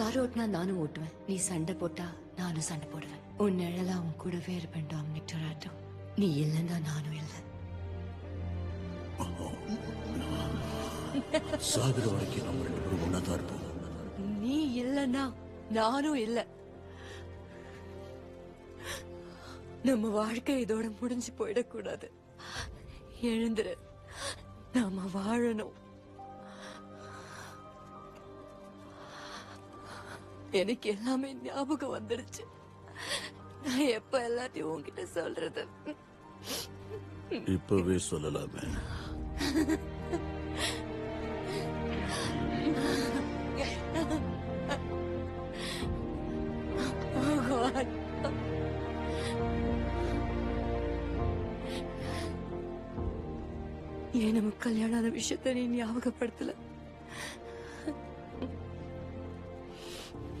Car ஓட்டினா நானும் ஓட்டுவேன், நீ சண்டை போட்டா நானும் சண்டை போடுவேன். உன் நிழலா உன் கூடவே இருப்பேன் டாமினிக் டொராட்டோ. நீ இல்லைன்னா நானும் இல்லை. சாகுற வரைக்கும் நம்ம 2 பேரும் ஒன்னாதான் இருப்போம். நீ இல்லைன்னா நானும் இல்லை. நம்ம வாழ்க்கை இதோட முடிஞ்சு போயிடக்கூடாது. எழுந்துரு, நாம வாழணும். எனக்கு எல்லாமே ஞாபகம் வந்துடுச்சு. நான் எப்ப எல்லாத்தையும் உன்கிட்ட சொல்றது? இப்பவே சொல்லலாமே. ஏன் நமக்கு கல்யாணம் ஆன விஷயத்த நீ ஞாபகப்படுத்தல?